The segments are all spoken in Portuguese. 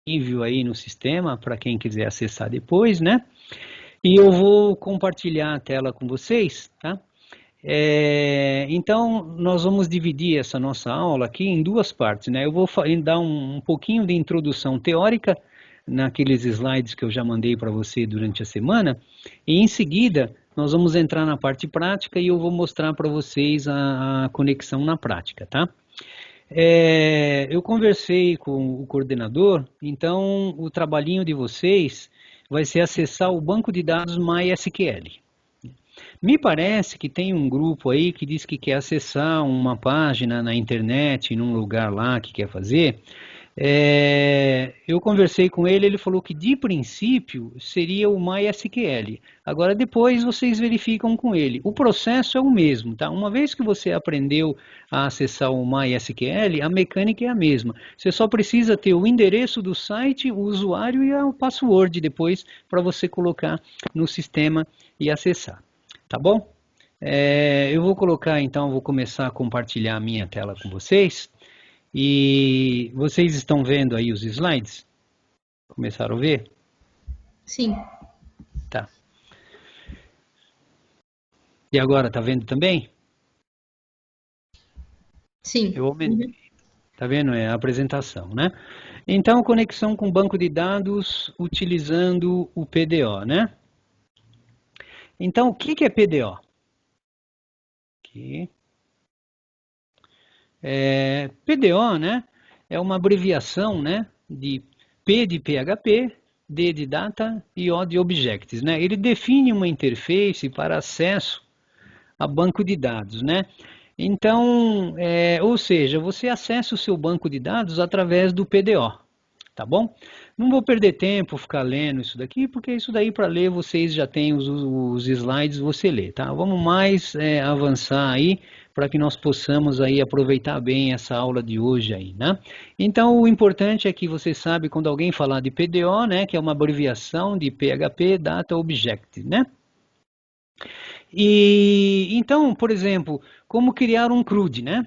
disponível aí no sistema para quem quiser acessar depois, né? E eu vou compartilhar a tela com vocês, tá? Então, nós vamos dividir essa nossa aula aqui em duas partes, né? Eu vou dar um pouquinho de introdução teórica naqueles slides que eu já mandei para você durante a semana, e em seguida nós vamos entrar na parte prática e eu vou mostrar para vocês a conexão na prática, tá? Eu conversei com o coordenador, então o trabalhinho de vocês vai ser acessar o banco de dados MySQL. Me parece que tem um grupo aí que diz que quer acessar uma página na internet, num lugar lá que quer fazer. Eu conversei com ele, ele falou que de princípio seria o MySQL. Agora depois vocês verificam com ele. O processo é o mesmo, tá? Uma vez que você aprendeu a acessar o MySQL, a mecânica é a mesma. Você só precisa ter o endereço do site, o usuário e o password depois para você colocar no sistema e acessar. Tá bom? Eu vou colocar então, vou começar a compartilhar a minha tela com vocês. E vocês estão vendo aí os slides? Começaram a ver? Sim. Tá. E agora, tá vendo também? Sim. Eu aumentei. Tá vendo? É a apresentação, né? Então, conexão com banco de dados utilizando o PDO, né? Então, o que é PDO? Aqui. PDO, né? É uma abreviação, né? De P de PHP, D de Data e O de Objects, né? Ele define uma interface para acesso a banco de dados, né? Então, ou seja, você acessa o seu banco de dados através do PDO, tá bom? Não vou perder tempo ficar lendo isso daqui, porque isso daí para ler vocês já têm os slides, você lê, tá? Vamos mais avançar aí para que nós possamos aí aproveitar bem essa aula de hoje aí, né? Então, o importante é que você sabe quando alguém falar de PDO, né, que é uma abreviação de PHP Data Object, né? E então, por exemplo, como criar um CRUD, né?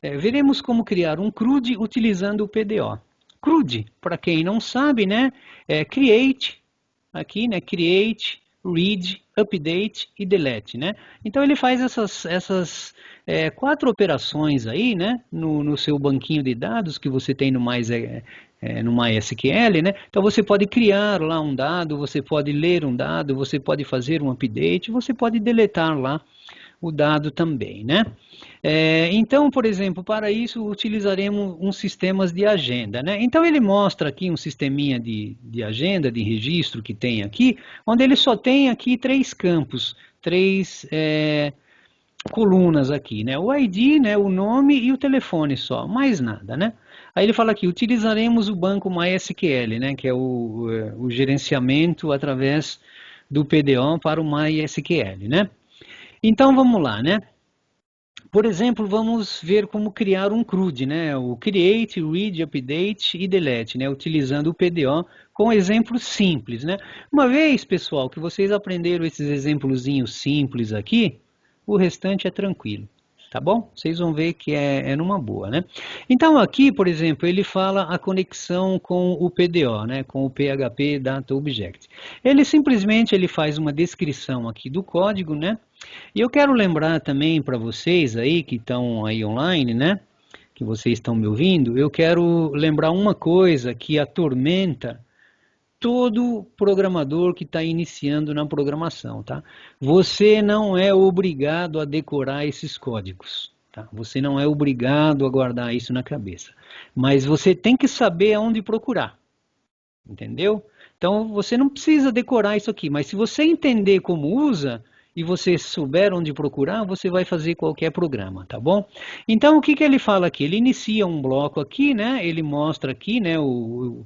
Veremos como criar um CRUD utilizando o PDO. CRUD, para quem não sabe, né? Create, aqui, né? Create, read, update e delete, né? Então ele faz essas 4 operações aí, né? No seu banquinho de dados que você tem no MySQL, né? Então você pode criar lá um dado, você pode ler um dado, você pode fazer um update, você pode deletar lá o dado também, né? Então, por exemplo, para isso utilizaremos uns sistemas de agenda, né? Então ele mostra aqui um sisteminha de agenda, de registro que tem aqui, onde ele só tem aqui 3 campos, 3 colunas aqui, né? O ID, né? O nome e o telefone só, mais nada, né? Aí ele fala aqui, utilizaremos o banco MySQL, né? Que é o gerenciamento através do PDO para o MySQL, né? Então vamos lá, né? Por exemplo, vamos ver como criar um CRUD, né? O Create, Read, Update e Delete, né? Utilizando o PDO com exemplos simples, né? Uma vez, pessoal, que vocês aprenderam esses exemplozinhos simples aqui, o restante é tranquilo, tá bom? Vocês vão ver que é numa boa, né? Então aqui, por exemplo, ele fala a conexão com o PDO, né? Com o PHP Data Object. Ele simplesmente faz uma descrição aqui do código, né? E eu quero lembrar também para vocês aí que estão aí online, né? Que vocês estão me ouvindo, eu quero lembrar uma coisa que atormenta todo programador que está iniciando na programação, tá? Você não é obrigado a decorar esses códigos, tá? Você não é obrigado a guardar isso na cabeça. Mas você tem que saber aonde procurar, entendeu? Então você não precisa decorar isso aqui, mas se você entender como usa e você souber onde procurar, você vai fazer qualquer programa, tá bom? Então o que ele fala aqui? Ele inicia um bloco aqui, né? Ele mostra aqui, né? O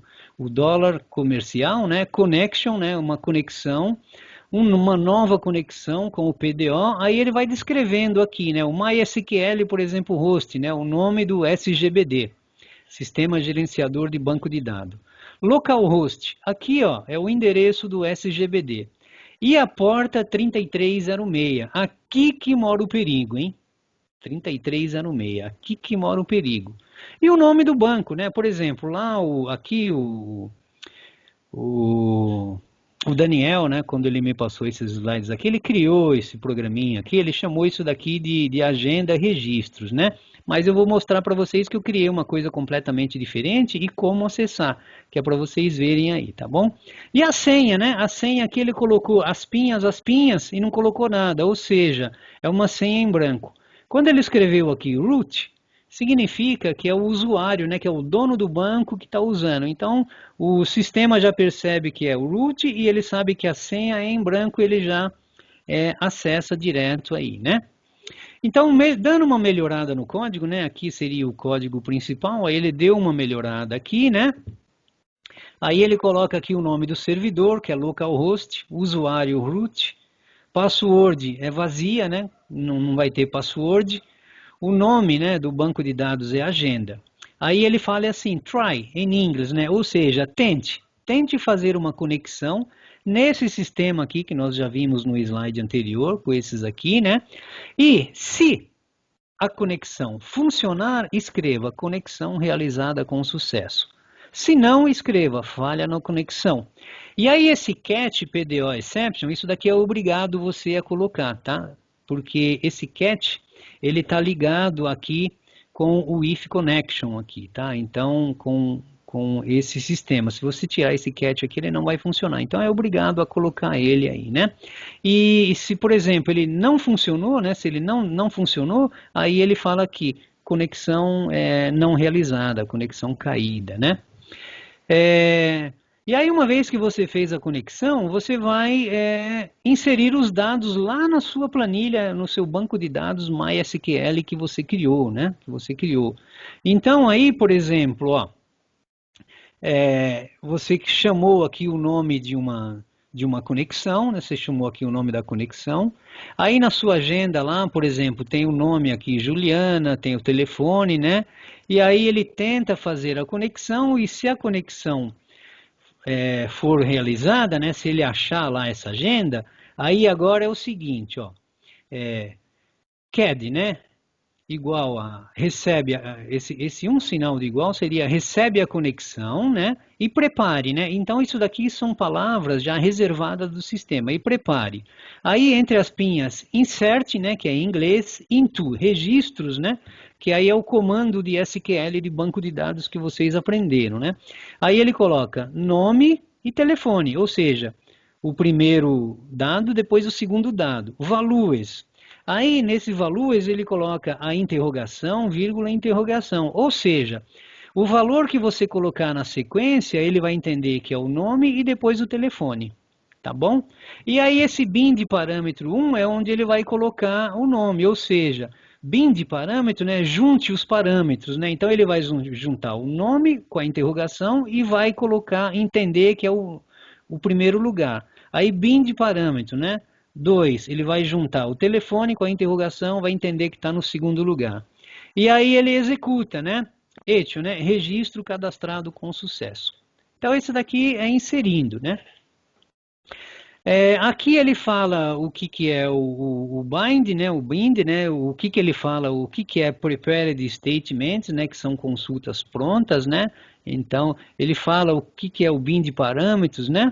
dólar comercial, né? Connection, né? Uma conexão, uma nova conexão com o PDO. Aí ele vai descrevendo aqui, né? O MySQL, por exemplo, host, né? O nome do SGBD, Sistema Gerenciador de Banco de Dados. Localhost, aqui ó, é o endereço do SGBD. E a porta 3306, aqui que mora o perigo, hein? 3306, aqui que mora o perigo. E o nome do banco, né? Por exemplo, lá aqui o, o Daniel, né, quando ele me passou esses slides aqui, ele criou esse programinha aqui, ele chamou isso daqui de agenda registros, né? Mas eu vou mostrar para vocês que eu criei uma coisa completamente diferente e como acessar, que é para vocês verem aí, tá bom? E a senha, né? A senha aqui ele colocou as pinhas e não colocou nada, ou seja, é uma senha em branco. Quando ele escreveu aqui root, significa que é o usuário, né, que é o dono do banco que está usando. Então, o sistema já percebe que é o root e ele sabe que a senha é em branco, ele já acessa direto aí, né? Então, dando uma melhorada no código, né? Aqui seria o código principal, aí ele deu uma melhorada aqui, né? Aí ele coloca aqui o nome do servidor, que é localhost, usuário root, password é vazia, né? Não vai ter password. O nome, né, do banco de dados é agenda. Aí ele fala assim, try, em inglês, né? Ou seja, tente fazer uma conexão nesse sistema aqui que nós já vimos no slide anterior, com esses aqui, né? E se a conexão funcionar, escreva conexão realizada com sucesso. Se não, escreva falha na conexão. E aí esse catch PDO exception, isso daqui é obrigado você a colocar, tá? Porque esse catch, ele está ligado aqui com o if connection aqui, tá? Então, com esse sistema. Se você tirar esse catch aqui, ele não vai funcionar. Então, é obrigado a colocar ele aí, né? E se, por exemplo, ele não funcionou, né? Se ele não funcionou, aí ele fala aqui, conexão não realizada, conexão caída, né? E aí, uma vez que você fez a conexão, você vai inserir os dados lá na sua planilha, no seu banco de dados MySQL que você criou, né? Que você criou. Então, aí, por exemplo, ó, você que chamou aqui o nome de uma conexão, né? Você chamou aqui o nome da conexão. Aí na sua agenda lá, por exemplo, tem o nome aqui Juliana, tem o telefone, né? E aí ele tenta fazer a conexão e se a conexão for realizada, né? Se ele achar lá essa agenda, aí agora é o seguinte, ó, CAD, né? Igual a recebe esse um sinal de igual seria recebe a conexão, né? E prepare, né? Então isso daqui são palavras já reservadas do sistema. E prepare. Aí entre as pinhas insert, né? Que é em inglês, into registros, né? Que aí é o comando de SQL de banco de dados que vocês aprenderam, né? Aí ele coloca nome e telefone, ou seja, o primeiro dado, depois o segundo dado. Values. Aí, nesse values, ele coloca a interrogação, vírgula, interrogação. Ou seja, o valor que você colocar na sequência, ele vai entender que é o nome e depois o telefone. Tá bom? E aí, esse bin de parâmetro 1 é onde ele vai colocar o nome, ou seja, bin de parâmetro, né, junte os parâmetros, né? Então, ele vai juntar o nome com a interrogação e vai colocar, entender que é o primeiro lugar. Aí, bin de parâmetro, né? 2, ele vai juntar o telefone com a interrogação, vai entender que está no segundo lugar. E aí ele executa, né? Etio, né? Registro cadastrado com sucesso. Então esse daqui é inserindo, né? Aqui ele fala o que é o bind, né? O bind, né? O que ele fala, o que é prepared statements, né? Que são consultas prontas, né? Então ele fala o que é o bind de parâmetros, né?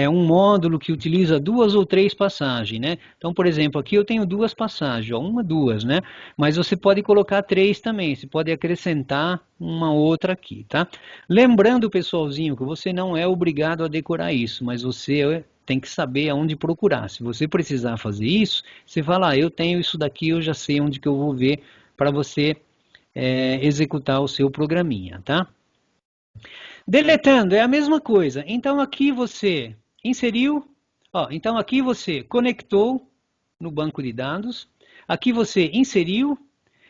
Um módulo que utiliza 2 ou 3 passagens, né? Então, por exemplo, aqui eu tenho 2 passagens, ó, 1, 2, né? Mas você pode colocar 3 também, você pode acrescentar uma outra aqui, tá? Lembrando, pessoalzinho, que você não é obrigado a decorar isso, mas você tem que saber aonde procurar. Se você precisar fazer isso, você fala, eu tenho isso daqui, eu já sei onde que eu vou ver para você executar o seu programinha, tá? Deletando é a mesma coisa. Então aqui você inseriu, ó, então aqui você conectou no banco de dados, aqui você inseriu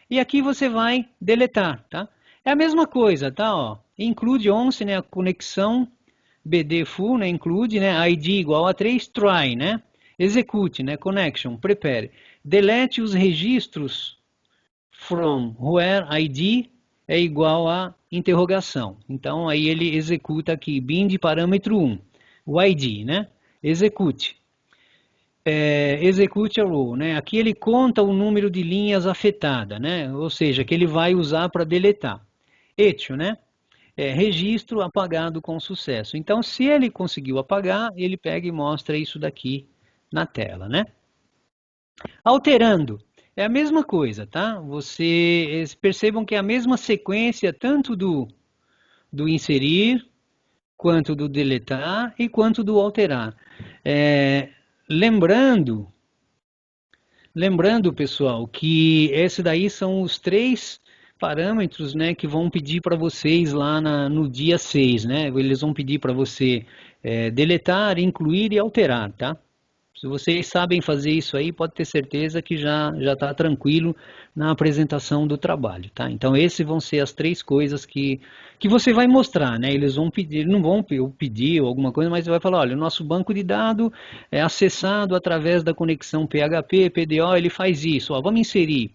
e aqui você vai deletar, tá? É a mesma coisa, tá? Ó, include once, né, a conexão BD full, né, include, né, ID igual a 3, try, né? Execute, né, connection, prepare. Delete os registros from where ID é igual a interrogação. Então, aí ele executa aqui, bin de parâmetro 1, o ID, né? Execute. Execute a row, né? Aqui ele conta o número de linhas afetadas, né? Ou seja, que ele vai usar para deletar. Etio, né? Registro apagado com sucesso. Então, se ele conseguiu apagar, ele pega e mostra isso daqui na tela, né? Alterando. É a mesma coisa, tá? Vocês percebam que é a mesma sequência tanto do inserir, quanto do deletar e quanto do alterar. Lembrando, pessoal, que esse daí são os 3 parâmetros, né, que vão pedir para vocês lá no dia 6, né? Eles vão pedir para você deletar, incluir e alterar, tá? Se vocês sabem fazer isso aí, pode ter certeza que já está tranquilo na apresentação do trabalho, tá? Então, esses vão ser as 3 coisas que você vai mostrar, né? Eles vão pedir, não vão pedir ou alguma coisa, mas você vai falar, olha, o nosso banco de dados é acessado através da conexão PHP, PDO, ele faz isso, ó, vamos inserir,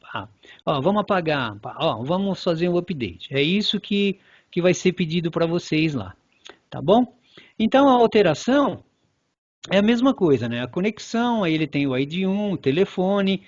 ó, vamos apagar, ó, vamos fazer um update. É isso que vai ser pedido para vocês lá, tá bom? Então, a alteração é a mesma coisa, né? A conexão, aí ele tem o ID1, o telefone,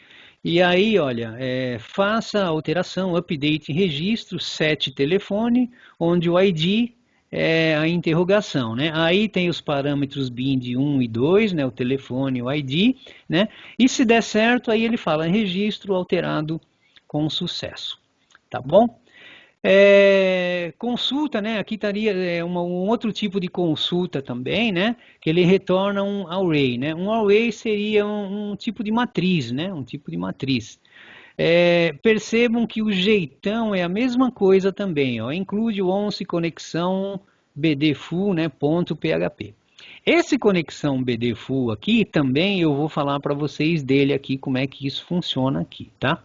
e aí, olha, faça a alteração, update, registro, set telefone, onde o ID é a interrogação, né? Aí tem os parâmetros bind 1 e 2, né? O telefone e o ID, né? E se der certo, aí ele fala registro alterado com sucesso, tá bom? Consulta, né? Aqui estaria um outro tipo de consulta também, né? Que ele retorna um array, né? Um array seria um tipo de matriz, né? Um tipo de matriz. Percebam que o jeitão é a mesma coisa também, ó. Include o once conexão bdfull, né? Ponto PHP. Esse conexão bdfull aqui também eu vou falar para vocês dele aqui como é que isso funciona aqui, tá?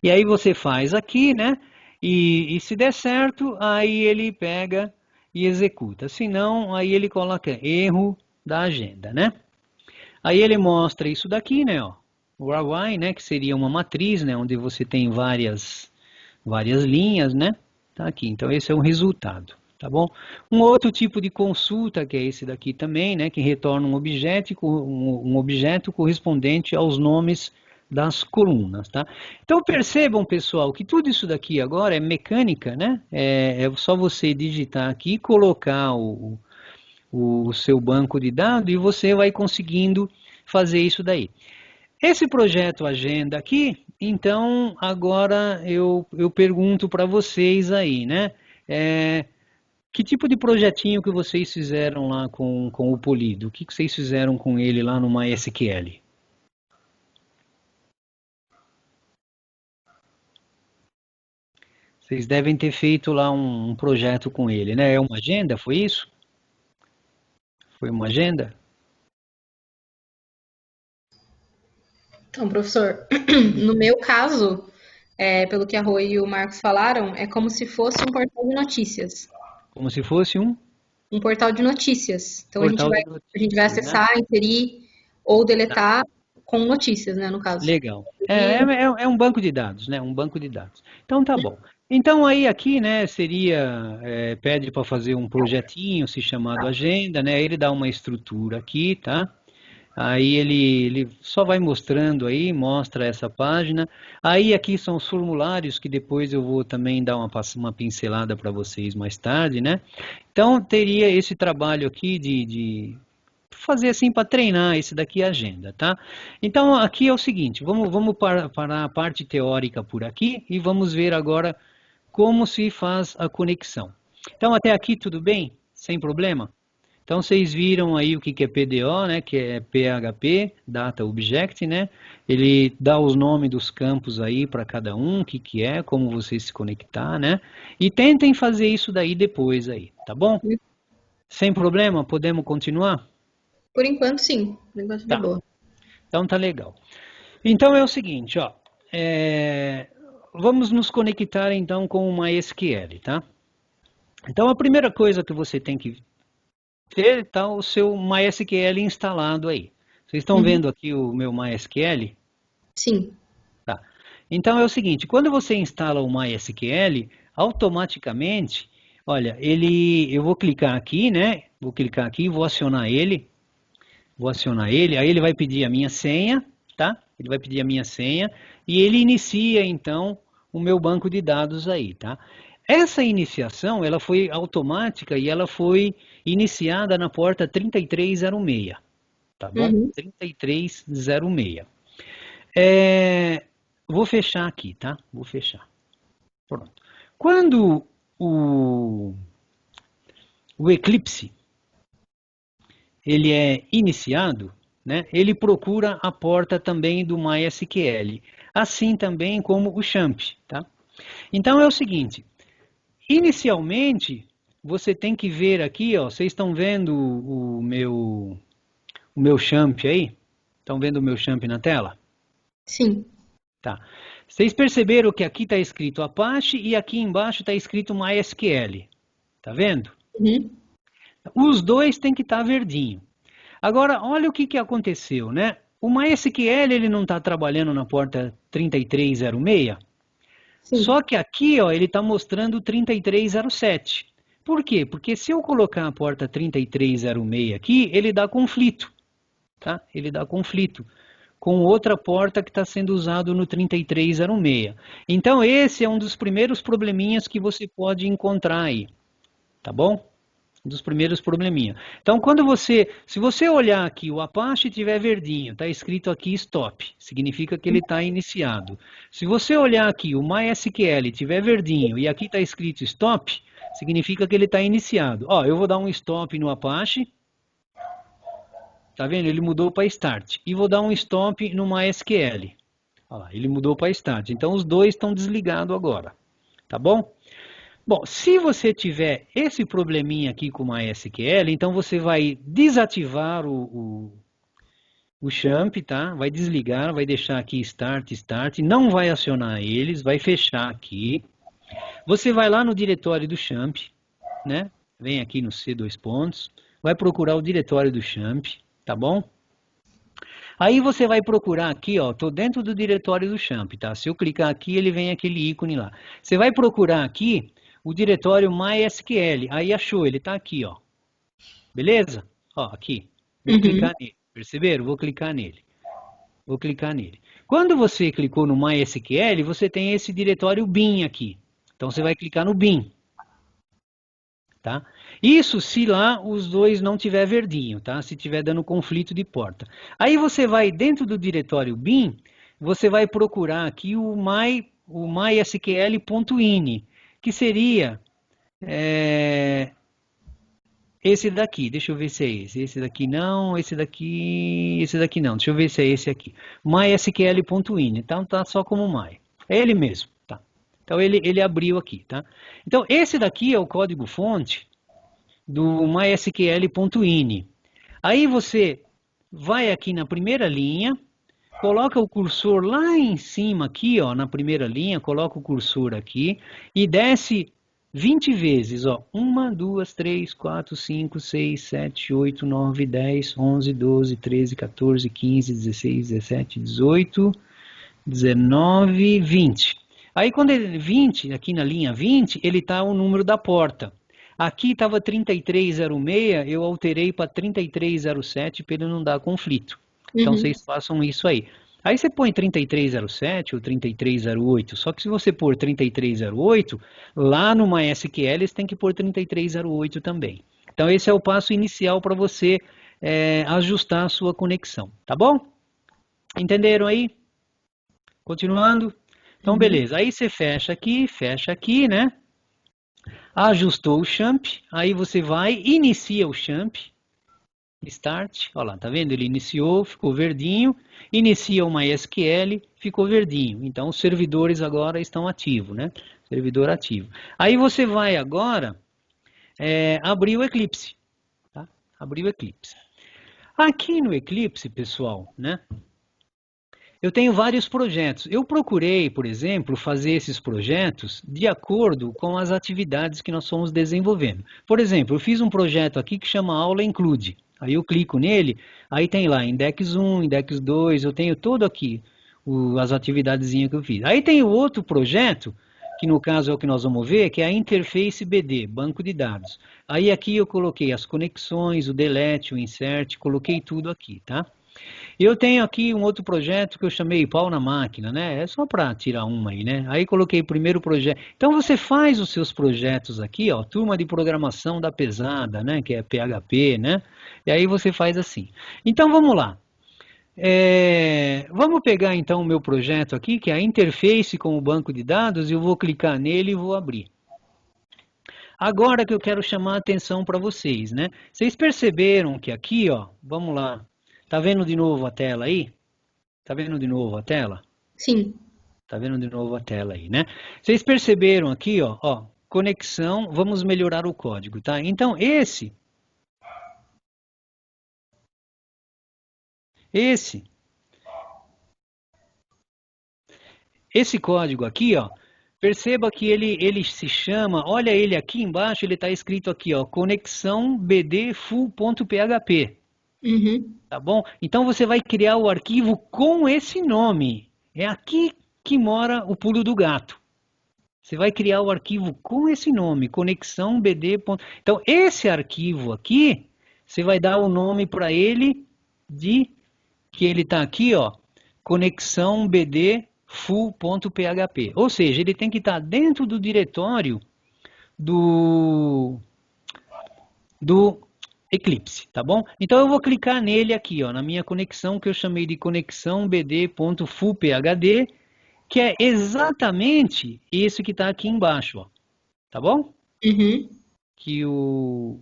E aí você faz aqui, né? E se der certo, aí ele pega e executa. Se não, aí ele coloca erro da agenda, né? Aí ele mostra isso daqui, né? Ó, o array, né? Que seria uma matriz, né? Onde você tem várias linhas, né? Tá aqui. Então esse é o resultado, tá bom? Um outro tipo de consulta que é esse daqui também, né? Que retorna um objeto correspondente aos nomes das colunas, tá? Então percebam, pessoal, que tudo isso daqui agora é mecânica, né? É só você digitar aqui, colocar o seu banco de dados e você vai conseguindo fazer isso daí. Esse projeto Agenda aqui, então agora eu pergunto para vocês aí, né? Que tipo de projetinho que vocês fizeram lá com o Polido? O que vocês fizeram com ele lá no MySQL? Vocês devem ter feito lá um projeto com ele, né? É uma agenda, foi isso? Foi uma agenda? Então, professor, no meu caso, pelo que a Rô e o Marcos falaram, é como se fosse um portal de notícias. Como se fosse um Um portal de notícias. Então portal de a gente vai notícias, né? acessar, inserir ou Tá, deletar com notícias, né, no caso. legal. E, É um banco de dados, né? Um banco de dados. Então tá bom. Então aí aqui, né, seria, pede para fazer um projetinho, se chamado agenda, né? Ele dá uma estrutura aqui, tá? Aí ele só vai mostrando aí, mostra essa página. Aí aqui são os formulários que depois eu vou também dar uma pincelada para vocês mais tarde, né? Então teria esse trabalho aqui de fazer assim para treinar esse daqui a agenda, tá? Então aqui é o seguinte, vamos para a parte teórica por aqui e vamos ver agora como se faz a conexão. Então até aqui tudo bem? Sem problema? Então vocês viram aí o que é PDO, né? Que é PHP, Data Object, né? Ele dá os nomes dos campos aí para cada um, o que é, como você se conectar, né? E tentem fazer isso daí depois aí, tá bom? Sem problema, podemos continuar? por enquanto, sim. Por enquanto, de Tá, boa. então tá legal. Então é o seguinte, ó. Vamos nos conectar então com o MySQL, tá? Então a primeira coisa que você tem que ter tá o seu MySQL instalado aí. Vocês estão Uhum. vendo aqui o meu MySQL? Sim. Tá. Então é o seguinte, quando você instala o MySQL, automaticamente, olha, eu vou clicar aqui, né? Vou clicar aqui, vou acionar ele, aí ele vai pedir a minha senha, tá? Ele vai pedir a minha senha e ele inicia então o meu banco de dados aí, tá? essa iniciação, ela foi automática e ela foi iniciada na porta 3306, tá bom? Uhum. 3306. Vou fechar aqui, tá? Vou fechar. Pronto. Quando o eclipse ele é iniciado, né, ele procura a porta também do MySQL, assim também como o champ, tá? Então é o seguinte, inicialmente você tem que ver aqui, ó, vocês estão vendo o meu champ aí? Estão vendo o meu champ na tela? Sim. Tá. Vocês perceberam que aqui está escrito Apache e aqui embaixo está escrito MySQL. Tá vendo? Uhum. Os dois têm que estar verdinho. Agora, olha o que aconteceu, né? O MySQL ele não está trabalhando na porta 3306, Sim. só que aqui ó, ele está mostrando 3307. Por quê? Porque se eu colocar a porta 3306 aqui, ele dá conflito. Tá? Ele dá conflito com outra porta que está sendo usado no 3306. Então, esse é um dos primeiros probleminhas que você pode encontrar aí. Tá bom? Dos primeiros probleminha. Então, se você olhar aqui, o Apache tiver verdinho, está escrito aqui stop, significa que ele está iniciado. Se você olhar aqui, o MySQL tiver verdinho e aqui está escrito stop, significa que ele está iniciado. Ó, eu vou dar um stop no Apache, tá vendo? Ele mudou para start. E vou dar um stop no MySQL. Olha lá, ele mudou para start. Então, os dois estão desligados agora. Tá bom? Bom, se você tiver esse probleminha aqui com o MySQL, então você vai desativar o champ, tá? Vai desligar, vai deixar aqui start, start, não vai acionar eles, vai fechar aqui. Você vai lá no diretório do champ, né? Vem aqui no C dois pontos, vai procurar o diretório do champ, tá bom? Aí você vai procurar aqui, ó, tô dentro do diretório do champ, tá? Se eu clicar aqui, ele vem aquele ícone lá. Você vai procurar aqui o diretório MySQL. Aí achou, ele tá aqui, ó. Beleza? Ó, aqui. Vou Uhum. clicar nele. Perceberam? Vou clicar nele. Vou clicar nele. Quando você clicou no MySQL, você tem esse diretório bin aqui. Então você vai clicar no bin, tá? Isso se lá os dois não tiver verdinho, tá? Se tiver dando conflito de porta. Aí você vai dentro do diretório bin, você vai procurar aqui o mysql.ini, que seria esse daqui. Deixa eu ver se é esse. Esse daqui não, esse daqui não. Deixa eu ver se é esse aqui. mysql.ini. Então tá só como my. É ele mesmo, tá? Então ele abriu aqui, tá? Então esse daqui é o código fonte do mysql.ini. Aí você vai aqui na primeira linha, coloca o cursor lá em cima aqui, ó, na primeira linha, coloca o cursor aqui e desce 20 vezes, ó. 1, 2, 3, 4, 5, 6, 7, 8, 9, 10, 11, 12, 13, 14, 15, 16, 17, 18, 19, 20. Aí quando ele 20, aqui na linha 20, ele está o número da porta. Aqui estava 3306, eu alterei para 3307 para ele não dar conflito. Então Uhum. vocês façam isso aí. Aí você põe 3307 ou 3308, só que se você pôr 3308, lá no MySQL você tem que pôr 3308 também. Então esse é o passo inicial para você ajustar a sua conexão, tá bom? Entenderam aí? Continuando? Então Uhum. beleza, aí você fecha aqui, né? Ajustou o champ, aí você vai, inicia o champ, start, olha lá, tá vendo? Ele iniciou, ficou verdinho, inicia o MySQL, ficou verdinho. Então os servidores agora estão ativos, né? Servidor ativo. Aí você vai agora abrir o Eclipse, tá? Abrir o Eclipse. Aqui no Eclipse, pessoal, né? Eu tenho vários projetos. Eu procurei, por exemplo, fazer esses projetos de acordo com as atividades que nós fomos desenvolvendo. Por exemplo, eu fiz um projeto aqui que chama Aula Include. Aí eu clico nele, aí tem lá Index 1, Index 2, eu tenho todo aqui as atividades que eu fiz. Aí tem o outro projeto, que no caso é o que nós vamos ver, que é a Interface BD, banco de dados. Aí aqui eu coloquei as conexões, o delete, o insert, coloquei tudo aqui, tá? Eu tenho aqui um outro projeto que eu chamei Pau na Máquina, né? É só para tirar uma aí, né? Aí coloquei o primeiro projeto. Então você faz os seus projetos aqui, ó, turma de programação da pesada, né? Que é PHP, né? E aí você faz assim. Então vamos lá. Vamos pegar então o meu projeto aqui, que é a interface com o banco de dados, e eu vou clicar nele e vou abrir. Agora que eu quero chamar a atenção para vocês, né? Vocês perceberam que aqui, ó, vamos lá. Tá vendo de novo a tela aí? Tá vendo de novo a tela? Sim. Tá vendo de novo a tela aí, né? Vocês perceberam aqui, ó, conexão, vamos melhorar o código, tá? Então, esse código aqui, ó, perceba que ele se chama, olha ele aqui embaixo, ele está escrito aqui, ó, conexão bd full.php, Uhum. tá bom? Então você vai criar o arquivo com esse nome. É aqui que mora o pulo do gato. Você vai criar o arquivo com esse nome, conexão bd. Então esse arquivo aqui, você vai dar o nome para ele de que ele está aqui, ó, conexão bd full.php. Ou seja, ele tem que estar dentro do diretório do Eclipse, tá bom? Então eu vou clicar nele aqui, ó, na minha conexão que eu chamei de conexão bd.fullphd, que é exatamente esse que está aqui embaixo, ó, tá bom? Uhum. Que o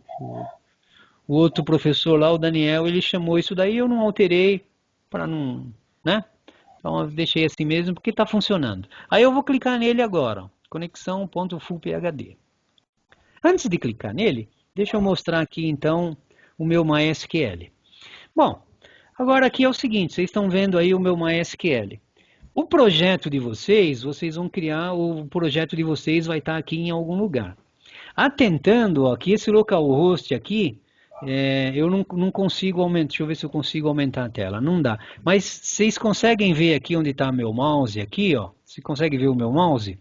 outro professor lá, o Daniel, ele chamou isso daí, eu não alterei para não, né? Então eu deixei assim mesmo porque está funcionando. Aí eu vou clicar nele agora, ó, conexão.fullphd. Antes de clicar nele, deixa eu mostrar aqui então o meu MySQL. Bom, agora aqui é o seguinte, vocês estão vendo aí o meu MySQL. O projeto de vocês vão criar, o projeto de vocês vai estar aqui em algum lugar. Atentando, ó, que esse localhost aqui, eu não consigo aumentar, deixa eu ver se eu consigo aumentar a tela, não dá. Mas vocês conseguem ver aqui onde está meu mouse, aqui, ó, você consegue ver o meu mouse?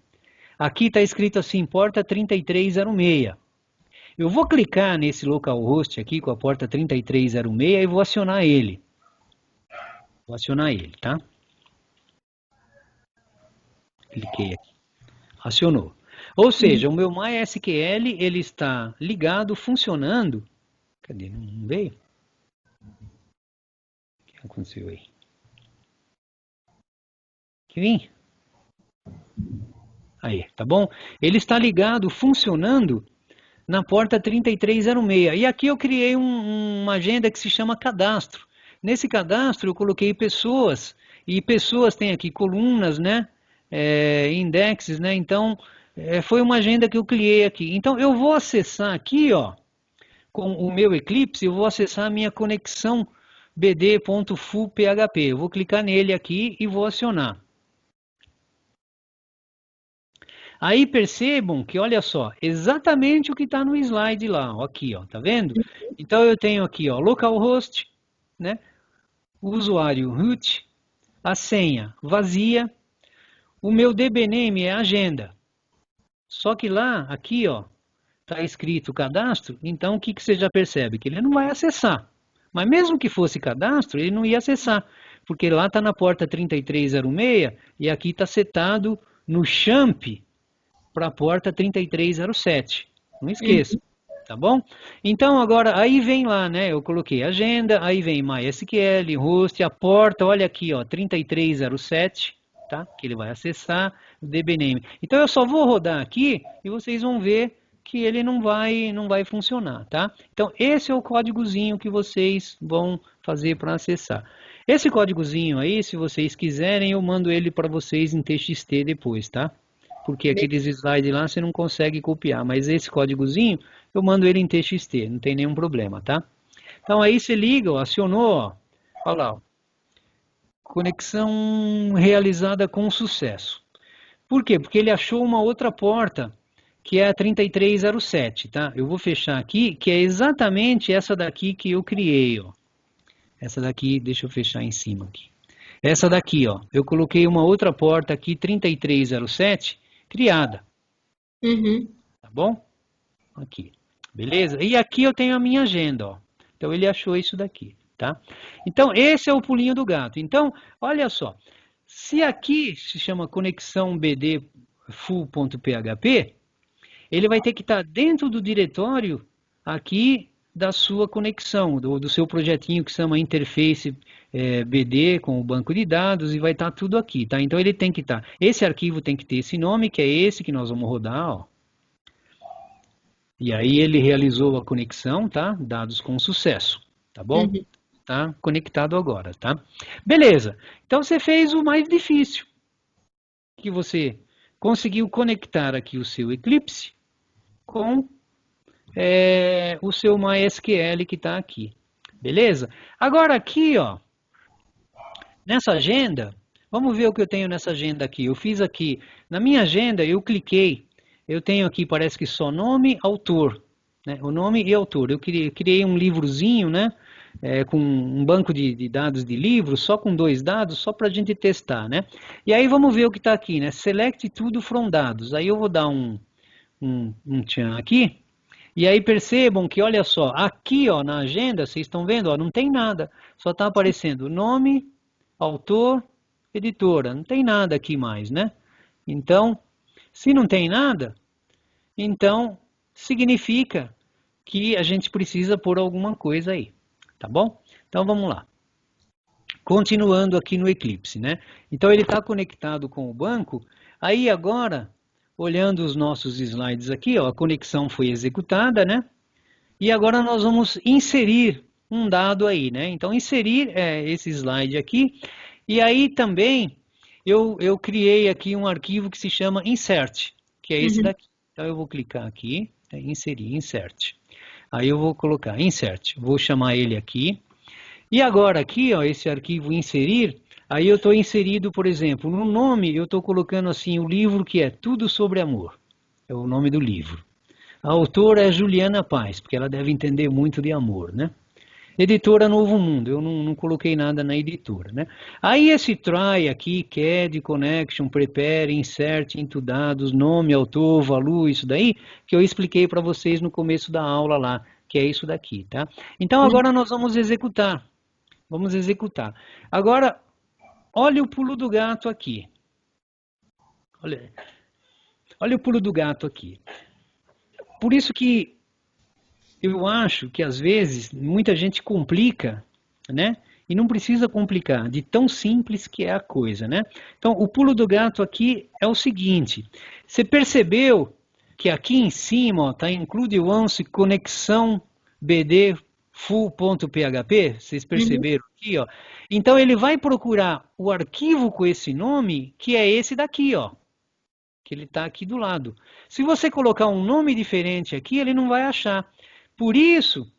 Aqui está escrito assim, porta 3306. Eu vou clicar nesse localhost aqui com a porta 3306 e vou acionar ele. Vou acionar ele, tá? Cliquei aqui. Acionou. Ou seja, o meu MySQL ele está ligado, funcionando. Cadê? Não veio? O que aconteceu aí? Que vim? Aí, tá bom? Ele está ligado, funcionando na porta 3306. E aqui eu criei uma agenda que se chama cadastro. Nesse cadastro eu coloquei pessoas, e pessoas têm aqui colunas, né? Indexes, né? Então, foi uma agenda que eu criei aqui. Então, eu vou acessar aqui, ó, com o meu Eclipse, eu vou acessar a minha conexão bd.fullphp. Eu vou clicar nele aqui e vou acionar. Aí percebam que, olha só, exatamente o que está no slide lá, ó, aqui, ó, tá vendo? Então eu tenho aqui, ó, localhost, né? O usuário root, a senha vazia, o meu dbname é agenda. Só que lá, aqui, ó, está escrito cadastro, então o que, que você já percebe? Que ele não vai acessar. Mas mesmo que fosse cadastro, ele não ia acessar, porque lá está na porta 3306 e aqui está setado no champ para a porta 3307. Não esqueça, tá bom? Então agora, aí vem lá, né? Eu coloquei agenda, aí vem MySQL, host, a porta, olha aqui, ó, 3307, tá? Que ele vai acessar o dbname. Então eu só vou rodar aqui e vocês vão ver que ele não vai funcionar, tá? Então esse é o códigozinho que vocês vão fazer para acessar. Esse códigozinho aí, se vocês quiserem, eu mando ele para vocês em TXT depois, tá? Porque aqueles slides lá você não consegue copiar, mas esse códigozinho eu mando ele em TXT, não tem nenhum problema, tá? Então aí você liga, ó, acionou, ó, olha lá, ó, conexão realizada com sucesso. Por quê? Porque ele achou uma outra porta, que é a 3307, tá? Eu vou fechar aqui, que é exatamente essa daqui que eu criei, ó. Essa daqui, deixa eu fechar em cima aqui. Essa daqui, ó, eu coloquei uma outra porta aqui, 3307, criada, Uhum. tá bom? Aqui, beleza? E aqui eu tenho a minha agenda, ó. Então ele achou isso daqui. tá? Então, esse é o pulinho do gato. Então, olha só, se aqui se chama conexão BD full.php, ele vai ter que estar dentro do diretório aqui da sua conexão, do seu projetinho que se chama interface BD com o banco de dados e vai estar tudo aqui, tá? Então ele tem que estar, esse arquivo tem que ter esse nome, que é esse que nós vamos rodar, ó. E aí ele realizou a conexão, tá? Dados com sucesso, tá bom? Uhum. Tá conectado agora, tá? Beleza. Então você fez o mais difícil, que você conseguiu conectar aqui o seu Eclipse com o seu MySQL que está aqui. Beleza? Agora aqui, ó, nessa agenda, vamos ver o que eu tenho nessa agenda aqui. Eu fiz aqui, na minha agenda, eu cliquei, eu tenho aqui, parece que só nome, autor, né? O nome e autor. Eu criei um livrozinho, né? Com um banco de dados de livros, só com 2 dados, só para a gente testar, né? E aí vamos ver o que está aqui, né? Select tudo from dados. Aí eu vou dar um tchan aqui. E aí percebam que, olha só, aqui ó, na agenda, vocês estão vendo, ó, não tem nada. Só está aparecendo nome, autor, editora. Não tem nada aqui mais, né? Então, se não tem nada, então significa que a gente precisa pôr alguma coisa aí. Tá bom? Então vamos lá. Continuando aqui no Eclipse, né? Então ele está conectado com o banco. Aí agora, olhando os nossos slides aqui, ó, a conexão foi executada, né? E agora nós vamos inserir um dado aí, né? Então inserir esse slide aqui. E aí também eu criei aqui um arquivo que se chama insert, que é esse Uhum. daqui. Então eu vou clicar aqui, inserir, insert. Aí eu vou colocar insert, vou chamar ele aqui. E agora aqui, ó, esse arquivo inserir, aí eu estou inserido, por exemplo, no nome eu estou colocando assim o livro que é Tudo sobre Amor. É o nome do livro. A autora é Juliana Paz, porque ela deve entender muito de amor, né? Editora Novo Mundo, eu não coloquei nada na editora, né? Aí esse try aqui, CAD, connection, prepare, insert, into dados, nome, autor, valor, isso daí, que eu expliquei para vocês no começo da aula lá, que é isso daqui, tá? Então agora nós vamos executar. Vamos executar. Agora, olha o pulo do gato aqui. Olha o pulo do gato aqui. Por isso que eu acho que às vezes muita gente complica, né? E não precisa complicar, de tão simples que é a coisa, né? Então, o pulo do gato aqui é o seguinte: você percebeu que aqui em cima está include once conexão BD full.php? Vocês Uhum. perceberam aqui, ó? Então ele vai procurar o arquivo com esse nome, que é esse daqui, ó, que ele está aqui do lado. Se você colocar um nome diferente aqui, ele não vai achar. Por isso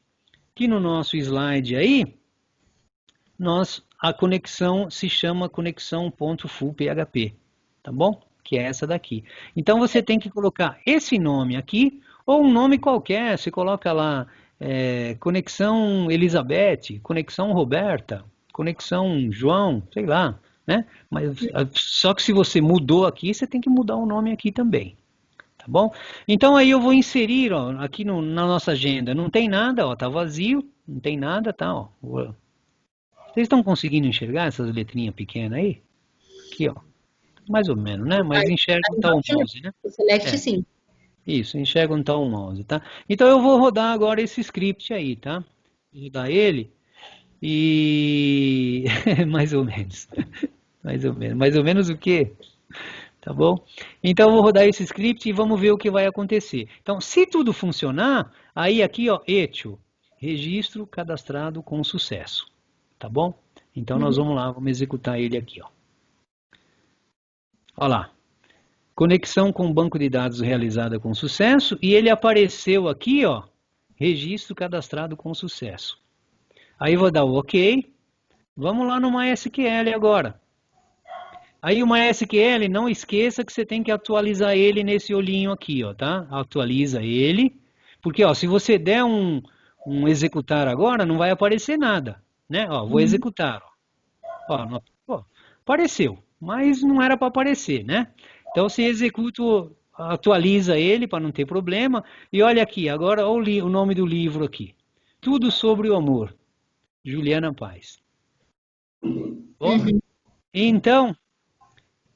que no nosso slide aí, a conexão se chama conexão.fullphp, tá bom? Que é essa daqui. Então você tem que colocar esse nome aqui, ou um nome qualquer, você coloca lá conexão Elizabeth, conexão Roberta, conexão João, sei lá, né? Mas só que se você mudou aqui, você tem que mudar o nome aqui também. Tá bom? Então aí eu vou inserir, ó, aqui na nossa agenda, não tem nada, ó, tá vazio, não tem nada, tá, ó. Vocês estão conseguindo enxergar essas letrinhas pequenas aí? Aqui, ó. Mais ou menos, né? Mas enxerga onde tá o mouse, né? O Select, É, sim. isso, enxerga onde tá o mouse, tá? Então eu vou rodar agora esse script aí, tá? Vou rodar ele e... mais ou menos. Mais ou menos. Mais ou menos o quê? Tá bom? Então eu vou rodar esse script e vamos ver o que vai acontecer. Então, se tudo funcionar, aí aqui, ó, Etio, registro cadastrado com sucesso. Tá bom? Então nós Uhum. vamos lá, vamos executar ele aqui, ó. Olha lá. Conexão com o banco de dados realizada com sucesso e ele apareceu aqui, ó, registro cadastrado com sucesso. Aí vou dar o OK. Vamos lá no MySQL agora. Aí o MySQL, não esqueça que você tem que atualizar ele nesse olhinho aqui, ó, tá? Atualiza ele, porque ó, se você der um executar agora, não vai aparecer nada, né? Ó, vou Uhum. executar, ó, ó, apareceu, mas não era para aparecer, né? Então você executa, atualiza ele para não ter problema, e olha aqui, agora olha o nome do livro aqui, Tudo sobre o Amor. Juliana Paz. Bom, então,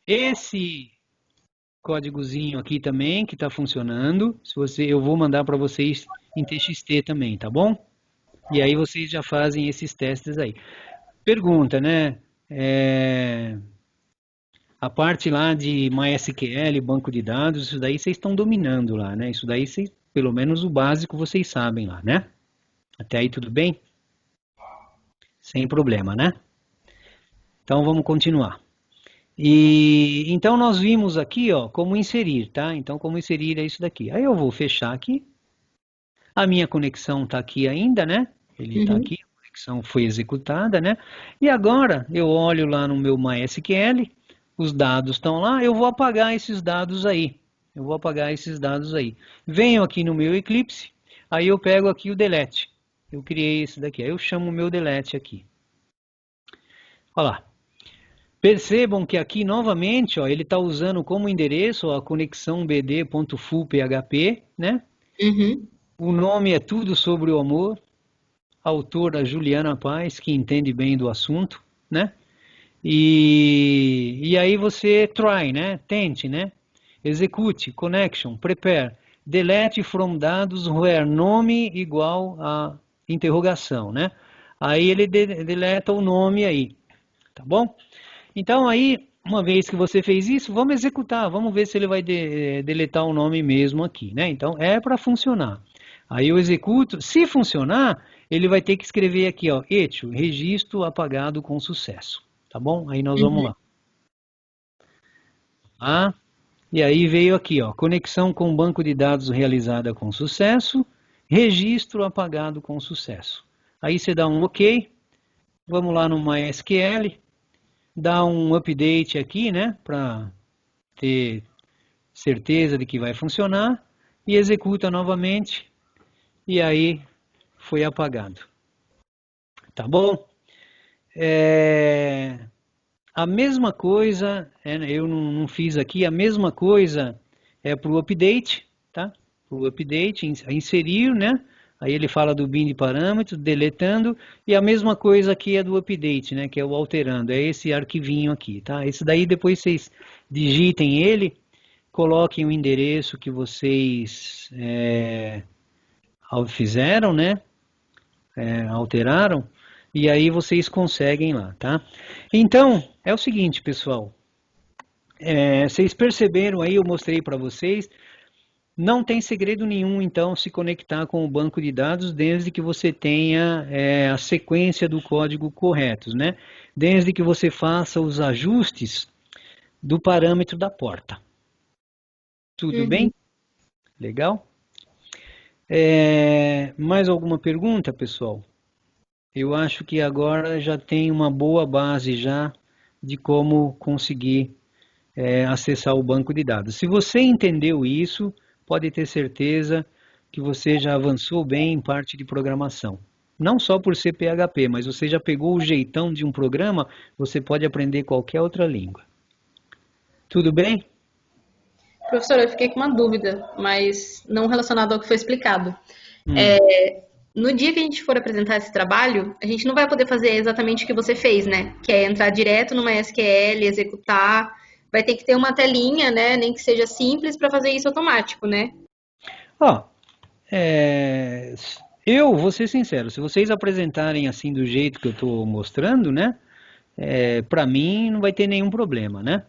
esse códigozinho aqui também, que está funcionando, eu vou mandar para vocês em TXT também, tá bom? E aí vocês já fazem esses testes aí. Pergunta, né? A parte lá de MySQL, banco de dados, isso daí vocês estão dominando lá, né? Isso daí, pelo menos o básico vocês sabem lá, né? Até aí tudo bem? Sem problema, né? Então vamos continuar. E então nós vimos aqui, ó, como inserir, tá? Então como inserir é isso daqui. Aí eu vou fechar aqui. A minha conexão está aqui ainda, né? Ele está aqui, a conexão foi executada, né? E agora eu olho lá no meu MySQL, os dados estão lá, eu vou apagar esses dados aí. Eu vou apagar esses dados aí. Venho aqui no meu Eclipse, aí eu pego aqui o delete. Eu criei esse daqui, aí eu chamo o meu delete aqui. Olha lá. Percebam que aqui novamente, ó, ele está usando como endereço ó, a conexão bd.full.php, né? O nome é Tudo sobre o Amor, autora Juliana Paz, que entende bem do assunto, né? E aí você try, né? Tente, né? Execute, connection, prepare, delete from dados where nome igual a interrogação, né? Aí ele deleta o nome aí, tá bom? Então aí, uma vez que você fez isso, vamos executar, vamos ver se ele vai deletar o nome mesmo aqui, né? Então é para funcionar. Aí eu executo, se funcionar, ele vai ter que escrever aqui, ó, Etio, registro apagado com sucesso, tá bom? Aí nós vamos lá. Ah, e aí veio aqui, ó, conexão com banco de dados realizada com sucesso, registro apagado com sucesso. Aí você dá um OK, vamos lá no MySQL, dá um update aqui, né, para ter certeza de que vai funcionar, e executa novamente, e aí foi apagado. Tá bom? A mesma coisa, eu não fiz aqui, a mesma coisa é para o update, tá? Para o update, inserir, né? Aí ele fala do bin de parâmetros, deletando, e a mesma coisa aqui é do update, né? Que é o alterando, é esse arquivinho aqui, tá? Esse daí depois vocês digitem ele, coloquem o endereço que vocês fizeram, né? Alteraram, e aí vocês conseguem lá, tá? Então, é o seguinte, pessoal. Vocês perceberam aí, eu mostrei para vocês, não tem segredo nenhum, então, se conectar com o banco de dados, desde que você tenha a sequência do código corretos, né? Desde que você faça os ajustes do parâmetro da porta. Tudo bem? Legal? Mais alguma pergunta, pessoal? Eu acho que agora já tem uma boa base já de como conseguir acessar o banco de dados. Se você entendeu isso, pode ter certeza que você já avançou bem em parte de programação. Não só por ser PHP, mas você já pegou o jeitão de um programa, você pode aprender qualquer outra língua. Tudo bem? Professor, eu fiquei com uma dúvida, mas não relacionada ao que foi explicado. Hum. No dia que a gente for apresentar esse trabalho, a gente não vai poder fazer exatamente o que você fez, né? Que é entrar direto numa SQL, executar. Vai ter que ter uma telinha, né? Nem que seja simples para fazer isso automático, né? Ó, eu vou ser sincero, se vocês apresentarem assim do jeito que eu estou mostrando, né? Para mim não vai ter nenhum problema, né?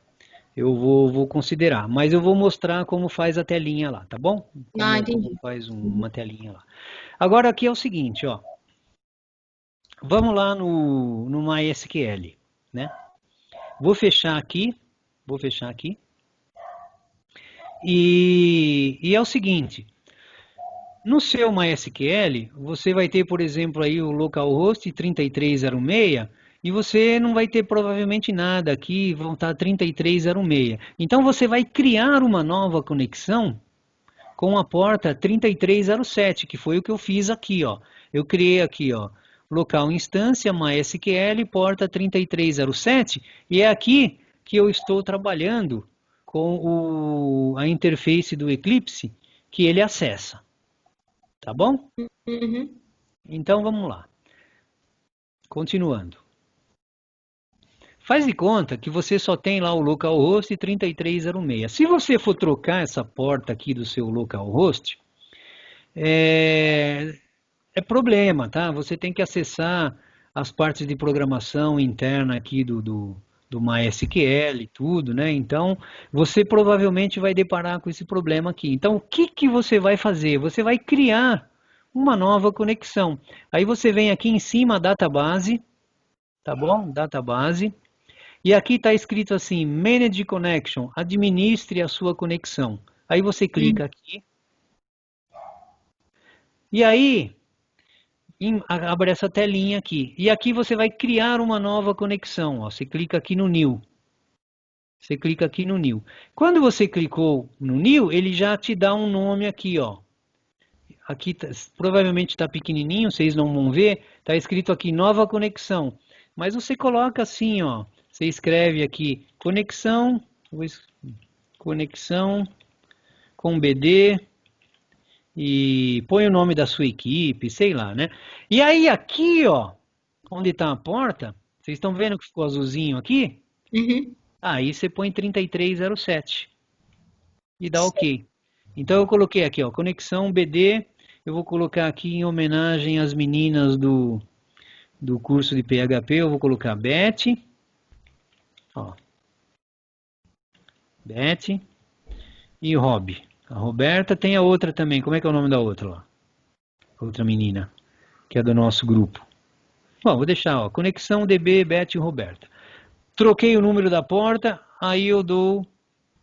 Eu vou considerar, mas eu vou mostrar como faz a telinha lá, tá bom? Ah, Como entendi. faz uma telinha lá. Agora aqui é o seguinte, ó. Vamos lá no MySQL, né? Vou fechar aqui. E é o seguinte, no seu MySQL, você vai ter, por exemplo, aí o localhost 3306 e você não vai ter provavelmente nada aqui, vão estar 3306. Então você vai criar uma nova conexão com a porta 3307, que foi o que eu fiz aqui, ó. Eu criei aqui, ó, local instância MySQL porta 3307 e é aqui que eu estou trabalhando com a interface do Eclipse que ele acessa. Tá bom? Uhum. Então vamos lá. Continuando. Faz de conta que você só tem lá o localhost 3306. Se você for trocar essa porta aqui do seu localhost, é problema, tá? Você tem que acessar as partes de programação interna aqui do MySQL e tudo, né? Então, você provavelmente vai deparar com esse problema aqui. Então, o que que você vai fazer? Você vai criar uma nova conexão. Aí você vem aqui em cima, database, tá bom? Database. E aqui está escrito assim, Manage Connection, administre a sua conexão. Aí você clica aqui. E aí, abre essa telinha aqui. E aqui você vai criar uma nova conexão. Ó. Você clica aqui no New. Você clica aqui no New. Quando você clicou no New, ele já te dá um nome aqui, ó. Aqui provavelmente está pequenininho, vocês não vão ver. Está escrito aqui Nova Conexão. Mas você coloca assim, ó. Você escreve aqui conexão com BD e põe o nome da sua equipe, sei lá, né? E aí aqui, ó, onde está a porta, vocês estão vendo que ficou azulzinho aqui? Uhum. Aí você põe 3307 e dá OK. Então eu coloquei aqui, ó, conexão BD, eu vou colocar aqui em homenagem às meninas do curso de PHP, eu vou colocar Beth. Ó. Beth e Rob. A Roberta tem a outra também. Como é que é o nome da outra lá? Outra menina, que é do nosso grupo. Bom, vou deixar, ó, conexão DB, Beth e Roberta. Troquei o número da porta, aí eu dou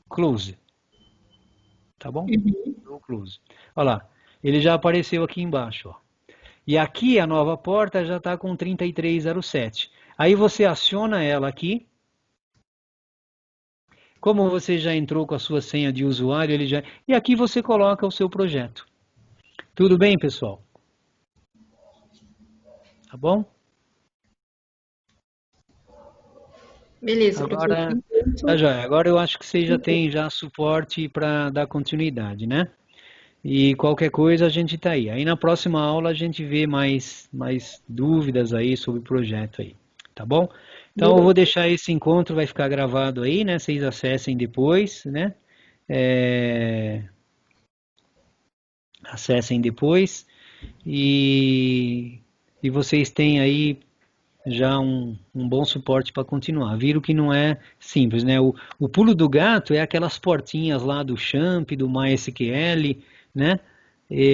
close. Tá bom? Dou close. Olha lá, ele já apareceu aqui embaixo, ó. E aqui a nova porta já está com 3307. Aí você aciona ela aqui. Como você já entrou com a sua senha de usuário, ele já... E aqui você coloca o seu projeto. Tudo bem, pessoal? Tá bom? Beleza, Agora, tá joia. Agora eu acho que você já tem já suporte para dar continuidade, né? E qualquer coisa a gente tá aí. Aí na próxima aula a gente vê mais dúvidas aí sobre o projeto aí. Tá bom? Então eu vou deixar esse encontro, vai ficar gravado aí, né? Vocês acessem depois, né? Acessem depois e vocês têm aí já um bom suporte para continuar. Viram que não é simples, né? O pulo do gato é aquelas portinhas lá do Champ, do MySQL, né?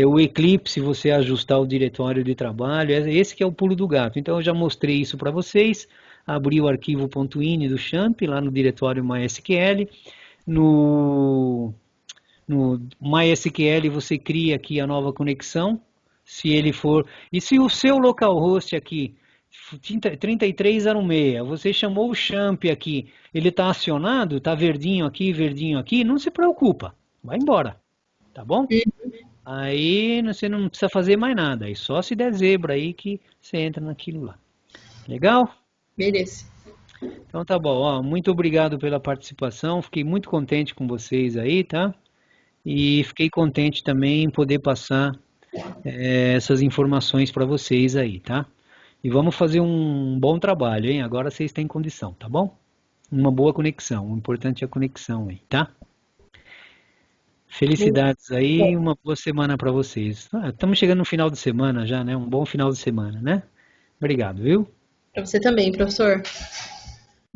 O Eclipse, você ajustar o diretório de trabalho, esse que é o pulo do gato. Então eu já mostrei isso para vocês. Abri o arquivo .ini do Champ lá no diretório MySQL. No MySQL você cria aqui a nova conexão, se ele for... E se o seu localhost aqui, 3306, você chamou o Champ aqui, ele está acionado, está verdinho aqui, não se preocupa, vai embora, tá bom? Aí você não precisa fazer mais nada, aí só se der zebra aí que você entra naquilo lá. Legal? Beleza. Então tá bom, ó, muito obrigado pela participação, fiquei muito contente com vocês aí, tá? E fiquei contente também em poder passar essas informações para vocês aí, tá? E vamos fazer um bom trabalho, hein? Agora vocês têm condição, tá bom? Uma boa conexão, o importante é a conexão aí, tá? Felicidades aí e uma boa semana para vocês. Estamos chegando no final de semana já, né? Um bom final de semana, né? Obrigado, viu? Para você também, professor.